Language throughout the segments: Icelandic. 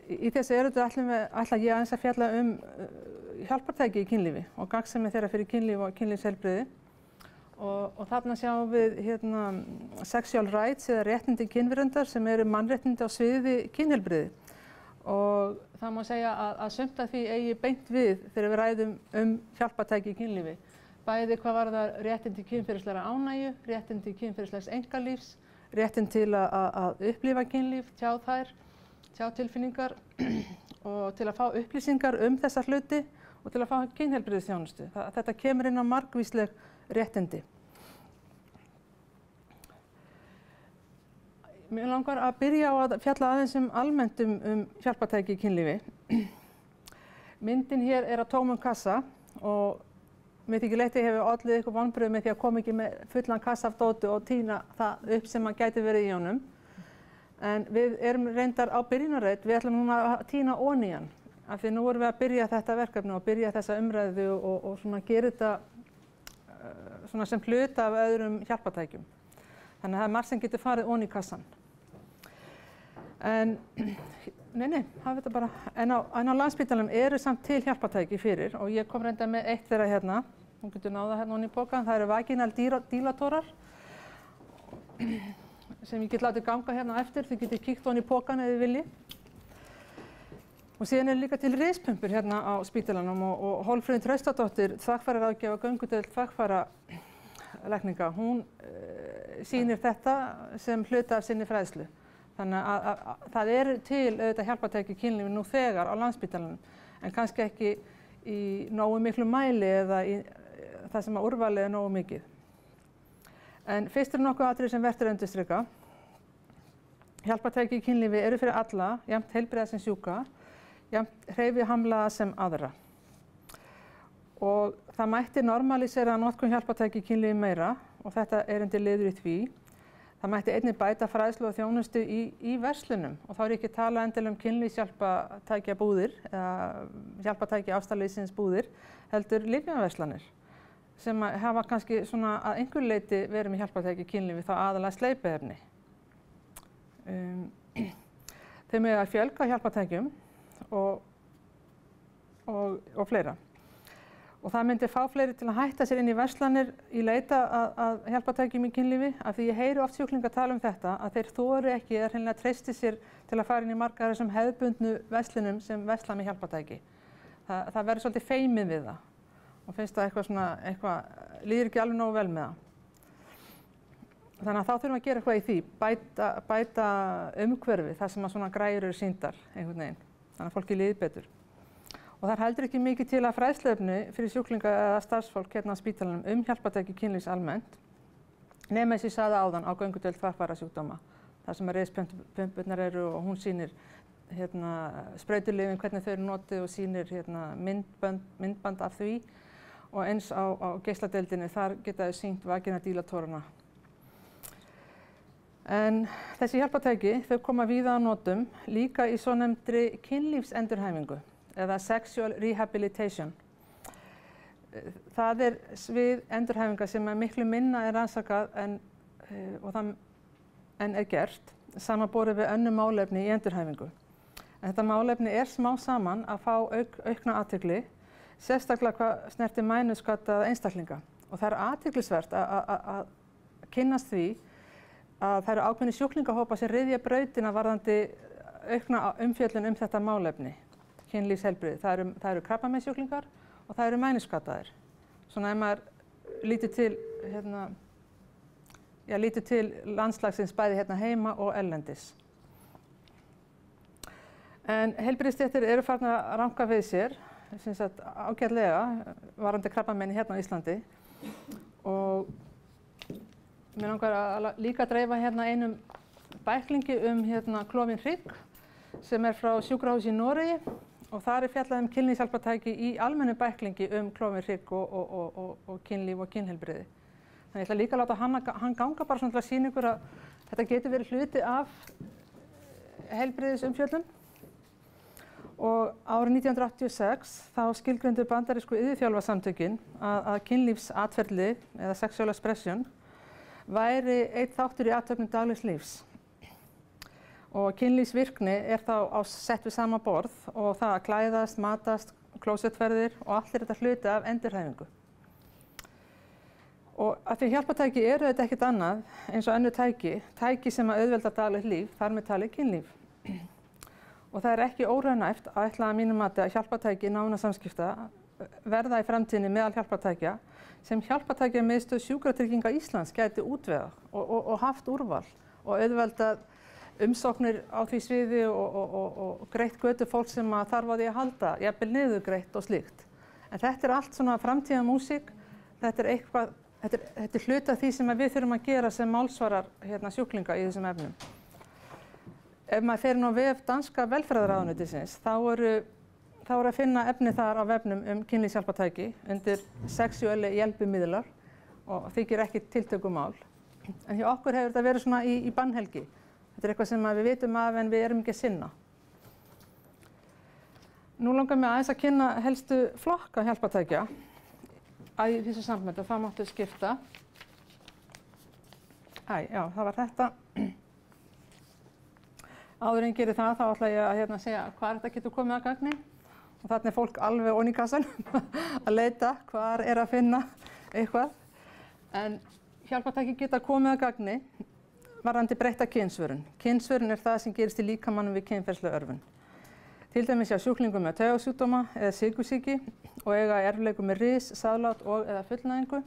Í þessu ætla ég aðeins að fjalla hjálpartæki í kynlífi og gagnsemi þeirra fyrir kynlíf og kynlífsheilbrigði. Og þarna sjáum við sexual rights eða réttindi kynverundar sem eru mannréttindi á sviði kynheilbrigði. Og það má segja að sumt af því eigi beint við þegar við ræðum hjálpartæki í kynlífi. Bæði hvað varðar réttindi kynferðislegra ánægju, réttindi kynferðislegs einkalífs, réttindi til að upplifa kynlíf, tjá þær, tjá tilfinningar og til að fá upplýsingar þessa hluti og til að fá kynheilbrigðisþjónustu. Þetta kemur inn á margvísleg réttindi. Mér langar að byrja á að fjalla aðeins almennt hjálpartæki í kynlífi. Myndin hér er á tómum kassa og mér þykir leitt að ég hef ollið ykkur vonbrigði með því að koma ekki með fullan kassa af dóti og tína það upp sem gæti verið í honum. En við erum reyndar á byrjunarreit, við ætlum núna að tína ofan í hann. Af því nú erum við að byrja þetta verkefni og byrja þessa umræðu og svona gera þetta sem hluta af öðrum hjálpartækjum. Þannig að það er margt sem getur farið ofan í kassan. En, hafa þetta bara. En á Landspítalanum eru samt til hjálpartæki fyrir og ég kom reyndar með eitt þeirra hérna. Hún getur náða hérna ofan í pokann. Það eru vaginal dilatorar sem ég get látið ganga hérna á eftir. Þið getið kíkt ofan í pokann ef þið viljið. Og síðan líka til rispumpur hérna á spítalanum og Hólmfríður Traustadóttir, þvagfæraráðgjafi og göngudeild þvagfæralækninga, hún sýnir þetta sem hluta af sinni fræðslu. Þannig að það eru til auðvitað hjálpartæki í kynlífi nú þegar á Landspítalanum, en kannski ekki í nógu miklu mæli eða í það sem að úrvalið er nógu mikið. En fyrst nokkuð atriði sem vert að undirstrika. Hjálpartæki í kynlífi eru fyrir alla, jafnt heilbrigða sem sjúka, jafnt hreyfihamlaða sem aðra. Og það mætti normalisera notkun hjálpartæki í kynlífi meira og þetta er undir liður í því. Það mætti einnig bæta fræðslu og þjónustu í verslunum og þá er ég ekki að tala endilega kynlífshjálpartækjabúðir eða hjálpartæki ástarlýsins búðir, heldur lyfjaverslanir sem hafa kannski svona að einhverju leyti verið með hjálpartæki í kynlífi þá aðalega sleipiefni. Þeim er að fjölga hjálpartækjum og fleira. Og það myndi fá fleiri til að hætta sér inn í verslanir í leita að hjálpartækjum í kynlífi af því ég heyri oft sjúklinga tala þetta að þeir þori ekki eða hreinlega treysti sér til að fara inn í margar þessum hefðbundnu verslunum sem versla með hjálpartæki. Það verður svolítið feimið við það og finnst það eitthvað líður ekki alveg nógu vel með það. Þannig að þá þurfum við að gera eitthvað í því, bæta umhverfi þar sem að svona græjur eru sýndar einhvern veginn, þannig að fólki líði betur. Og það er heldur ekki mikið til að fræðsluefni fyrir sjúklinga eða starfsfólk hérna á spítalanum hjálpartæki kynlífs almennt, nema eins og ég sagði áðan á göngudeild þvagfærasjúkdóma, þar sem að rispumpurnar eru og hún sýnir sprautulyfin, hvernig þau eru notuð og sýnir myndband af því og eins á geisladeildinni, þar geta þau sýnt vaginal dilatorana. En þessi hjálpartæki, þau koma víða að notum líka í svonefndri kynlífsendurhæfingu eða sexual rehabilitation. Það er svið endurhæfingar sem miklu minna er rannsakað en er gert, samanborið við önnur málefni í endurhæfingu. En þetta málefni er smá saman að fá aukna athygli, sérstaklega hvað snertir mænuskaddað einstaklinga. Og það er athyglisvert að kynnast því að það eru ákveðnir sjúklingahópar sem ryðja brautina varðandi aukna umfjöllun þetta málefni, kynlífsheilbrigði. Það eru krabbameinssjúklingar og það eru mænuskaddaðir. Svona ef maður lítur til landslagsins bæði hérna heima og erlendis. En heilbrigðisstéttir eru farnar að ranka við sér, ágætlega, varðandi krabbameini hérna á Íslandi. Og mér langar að líka dreifa hérna einum bæklingi klofinn hrygg sem er frá sjúkrahúsi í Noregi og þar er fjallað kynlífshjálpartæki í almennu bæklingi klofinn hrygg og kynlíf og kynheilbrigði. Þannig ég ætla líka að láta hann ganga bara svona til að sýna ykkur að þetta getur verið hluti af heilbrigðisumfjöllun. Og árið 1986 þá skilgreindu bandarísku iðjuþjálfasamtökin að kynlífsatferli eða sexual expression væri einn þáttur í athöfnum daglegs lífs. Og kynlífsvirkni þá sett við sama borð og það að klæðast, matast, klósettferðir og allir þetta hluti af endurhæfingu. Og að því hjálpartæki eru þetta ekkert annað eins og önnur tæki sem að auðvelda daglegt líf, þar með talið kynlíf. Og það ekki óraunhæft að ætla að mínu mati að hjálpartæki nánusamskipta verða í framtíðinni meðal hjálpartækja sem hjálpartækjamiðstöð Sjúkratrygginga Íslands gæti útvegað og haft úrval og auðveldað umsóknir á því sviði og greitt götu fólk sem þarf á því að halda, jafnvel niðurgreitt og slíkt. En þetta allt svona framtíðarmúsík, þetta hluti af því sem við þurfum að gera sem málsvarar sjúklinga í þessum efnum. Ef maður fer inn á vef danska velferðarráðuneytisins, þá er að finna efni þar á vefnum kynlífshjálpartæki undir sexuelle hjálpemiðlar og þykir ekki tiltökumál. En hjá okkur hefur þetta verið svona í bannhelgi. Þetta eitthvað sem við vitum af en við erum ekki að sinna. Nú langar mig aðeins að kynna helstu flokka hjálpartækja í þessu sambandi og það máttu skipta. Já, það var þetta. Áður en geri það, þá ætla ég að segja hvar þetta getur komið að gagni. Og þarna fólk alveg ofan í kassan að leita hvar að finna eitthvað. En hjálpartæki geta komið að gagni varðandi breytta kynsvörun. Kynsvörun það sem gerist í líkamanum við kynferðislega örvun. Til dæmis hjá sjúklingum með taugasjúkdóma eða sykursýki og eiga erfiðleikum með ris, sáðlát og eða fullnægingu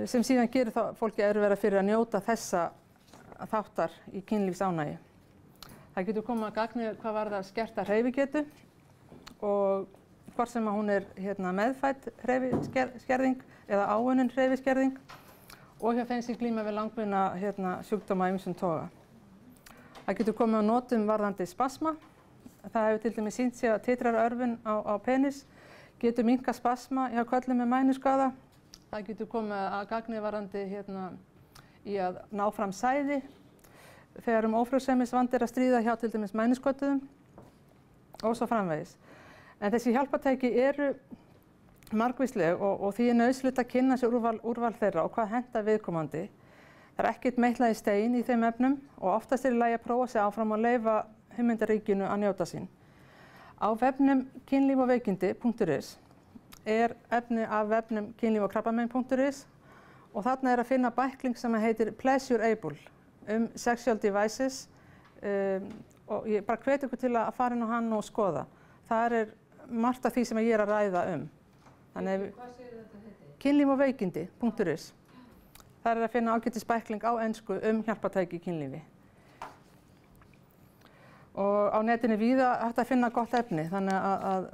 sem síðan gerir fólki erfiðara fyrir að njóta þessa þáttar í kynlífsánægju. Það getur komið að gagni hvað varðar skerta hreyfigetu og hvort sem hún meðfædd hreyfiskerðing eða áunnin hreyfiskerðing og hjá þeim sem glíma við langvinna sjúkdóma af ýmsum toga. Það getur komið á notum varðandi spasma. Það hefur til dæmis sýnt sig að titrarörvun á penis getur minnkað spasma hjá körlum með mænuskaða. Það getur komið að gagni varðandi í að ná fram sæði þegar ófrjósemisvandi að stríða hjá til dæmis mænusköttuðum og svo framvegis. En þessi hjálpartæki eru margvísleg og því nauðsynlegt að kynna sér úrval þeirra og hvað henta viðkomandi. Það ekkert meitlað í stein í þeim efnum og oftast í lagi að prófa sig áfram og leyfa hugmyndaríkinu að njóta sín. Á vefnum kynlífogveikindi.is efni af vefnum kynlífogkrabbamein.is og þarna að finna bækling sem heitir Pleasurable sexual devices og ég bara hvet ykkur til að fara inn á hann og skoða. Það margt af því sem ég að ræða Hvað segir þetta heiti? Kynlífogveikindi.is. Það að finna ágætisbækling á ensku hjálpartæki í kynlífi. Og á netinu víða hægt að finna gott efni, þannig að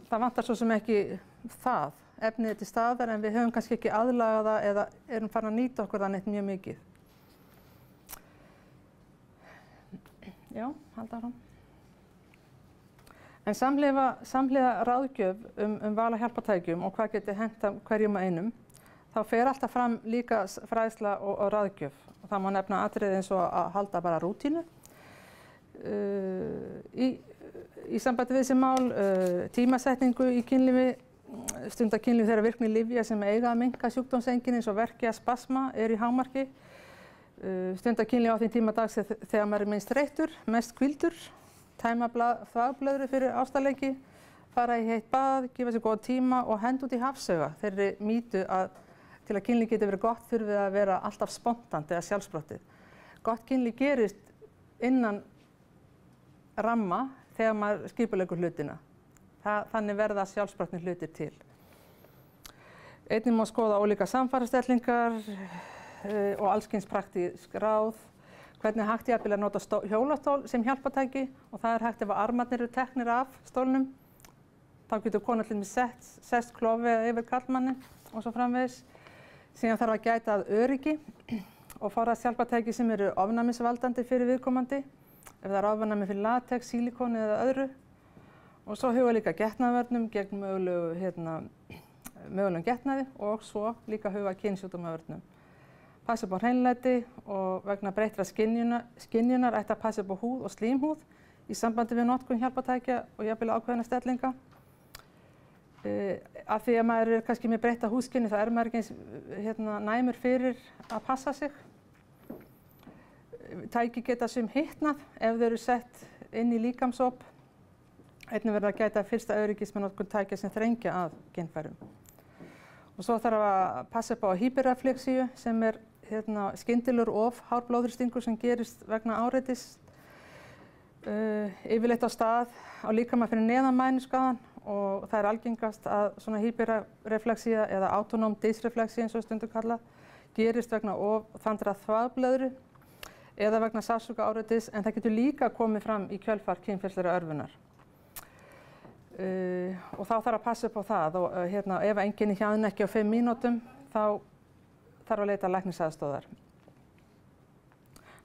það vantar svo sem ekki það. Efnið til staðar en við höfum kannski ekki aðlagað það eða erum farin að nýta okkur það neitt mjög mikið. Já, halda áfram. En samhliða ráðgjöf val á hjálpartækjum og hvað getur henta hverjum og einum, þá fer alltaf fram líka fræðsla og ráðgjöf. Og það má nefna atriði eins og að halda bara rútínu. Í sambandi við þessi mál, tímasetningu í kynlífi, stunda kynlífi þeirra virkni lyfja sem eiga að minnka sjúkdómseinkenni eins og verkja, spasma í hámarki. Stunda kynlífi á því tíma dags þegar maður minnst þreyttur, mest hvíldur. Tæma þvagblöðru fyrir ástarleiki, fara í heitt bað, gefa sér góða tíma og henda út í hafsauga. Þeirri mýtu að til að kynlíf geti verið gott þurfi að vera alltaf spontant eða sjálfsprottið. Gott kynlíf gerist innan ramma þegar maður skipuleggur hlutina. Þannig verða sjálfsprottnir hlutir til. Einnig má skoða ólíka samfarastellingar og alls kyns praktísk ráð. Hvernig hægt jafnvel að nota hjólastól sem hjálpartæki og það hægt ef armarnir eru teknir af stólnum. Þá getur konan til dæmis sest klofi yfir karlmannin og svo framvegis. Síðan þarf að gæta að öryggi og forðast hjálpartæki sem eru ofnæmisvaldandi fyrir viðkomandi. Ef það ofnæmi fyrir latex, sílikóni eða öðru. Og svo huga líka getnaðarvörnum gegn mögulegum getnaði og svo líka huga kynsjúkdómavörnum. Passa upp á hreinlæti og vegna breyttra skynjunar ætti að passa upp á húð og slímhúð í sambandi við notkun hjálpartækja og jafnvel ákveðna stellinga. Af því að maður kannski með breytta húðskynni þá maður ekki eins næmur fyrir að passa sig. Tæki geta sum hitnað ef þau eru sett inn í líkamsop. Einnig verður að gæta fyrsta öryggis með notkun tækja sem þrengja að kynfærum. Og svo þarf að passa upp á hyperreflexíu sem skyndilegur hár blóðþrýstingur sem gerist vegna áreitis. Yfirleitt á stað á líkama fyrir neðan mænuskaðann og það er algengast að svona hyperreflexía eða autonóm dysreflexía eins og stundum kallað gerist vegna þandra þvagblöðru eða vegna sársauka áreitis, en það getur líka komið fram í kjölfar kynferðislegrar örvunar. Og þá þarf að passa upp á það og ef einkenni hjaðna ekki á 5 mínútum þá þarf að leita læknisaðstoðar.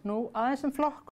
Nú aðeins flokk